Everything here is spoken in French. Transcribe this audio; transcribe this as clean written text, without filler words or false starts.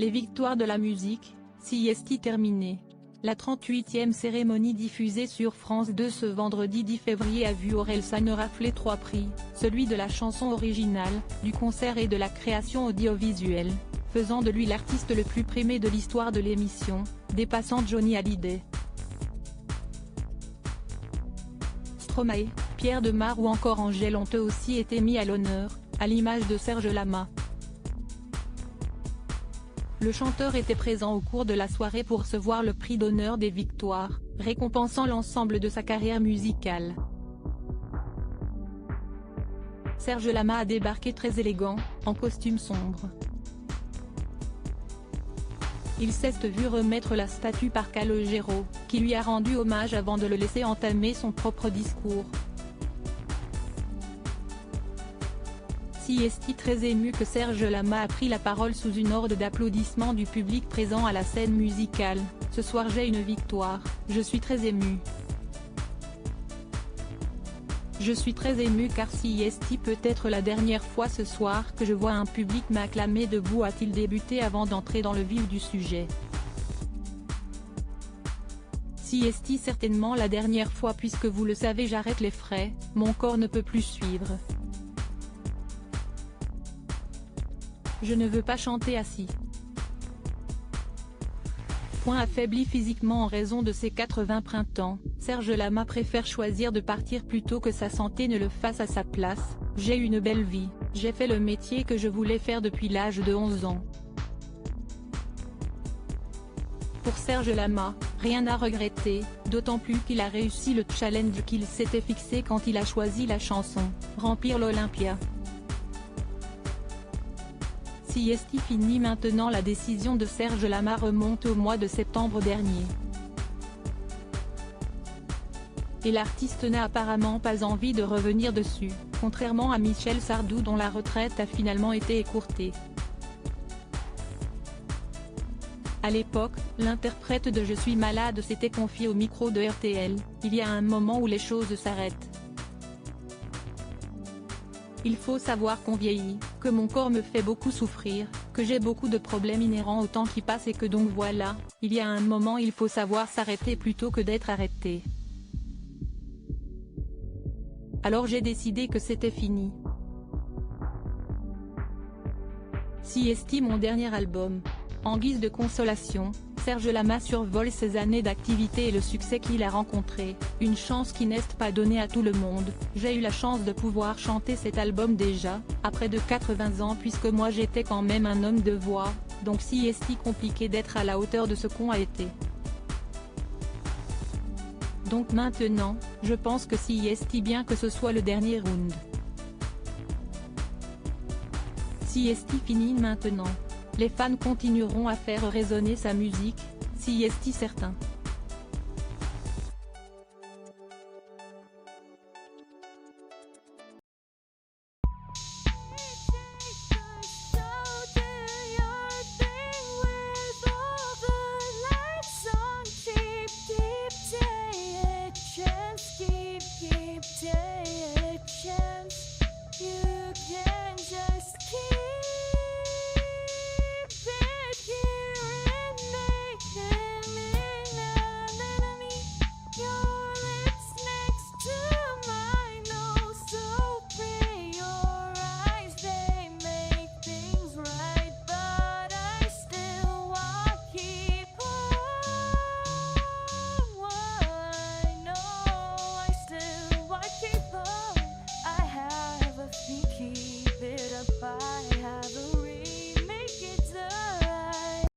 Les victoires de la musique, CIST terminée. La 38e cérémonie diffusée sur France 2 ce vendredi 10 février a vu Orelsan rafler 3 prix, celui de la chanson originale, du concert et de la création audiovisuelle, faisant de lui l'artiste le plus primé de l'histoire de l'émission, dépassant Johnny Hallyday. Stromae, Pierre Demar ou encore Angèle ont eux aussi été mis à l'honneur, à l'image de Serge Lama. Le chanteur était présent au cours de la soirée pour recevoir le prix d'honneur des victoires, récompensant l'ensemble de sa carrière musicale. Serge Lama a débarqué très élégant, en costume sombre. Il s'est vu remettre la statue par Calogero, qui lui a rendu hommage avant de le laisser entamer son propre discours. CIST très ému que Serge Lama a pris la parole sous une horde d'applaudissements du public présent à la scène musicale. Ce soir j'ai une victoire, je suis très ému. Je suis très ému car CIST peut être la dernière fois ce soir que je vois un public m'acclamer debout, a-t-il débuté avant d'entrer dans le vif du sujet. CIST certainement la dernière fois puisque vous le savez j'arrête les frais, mon corps ne peut plus suivre. Je ne veux pas chanter assis. Affaibli physiquement en raison de ses 80 printemps, Serge Lama préfère choisir de partir plutôt que sa santé ne le fasse à sa place. J'ai une belle vie, j'ai fait le métier que je voulais faire depuis l'âge de 11 ans. Pour Serge Lama, rien à regretter, d'autant plus qu'il a réussi le challenge qu'il s'était fixé quand il a choisi la chanson « Remplir l'Olympia ». CIST fini maintenant. La décision de Serge Lama remonte au mois de septembre dernier. Et l'artiste n'a apparemment pas envie de revenir dessus, contrairement à Michel Sardou dont la retraite a finalement été écourtée. À l'époque, l'interprète de Je suis malade s'était confié au micro de RTL, il y a un moment où les choses s'arrêtent. Il faut savoir qu'on vieillit, que mon corps me fait beaucoup souffrir, que j'ai beaucoup de problèmes inhérents au temps qui passe et que donc voilà, il y a un moment il faut savoir s'arrêter plutôt que d'être arrêté. Alors j'ai décidé que c'était fini. CIST mon dernier album. En guise de consolation, Serge Lama survole ses années d'activité et le succès qu'il a rencontré, une chance qui n'est pas donnée à tout le monde. J'ai eu la chance de pouvoir chanter cet album déjà, à près de 80 ans puisque moi j'étais quand même un homme de voix, donc CIST compliqué d'être à la hauteur de ce qu'on a été. Donc maintenant, je pense que CIST bien que ce soit le dernier round. CIST finit maintenant. Les fans continueront à faire résonner sa musique, CIST certain. Keep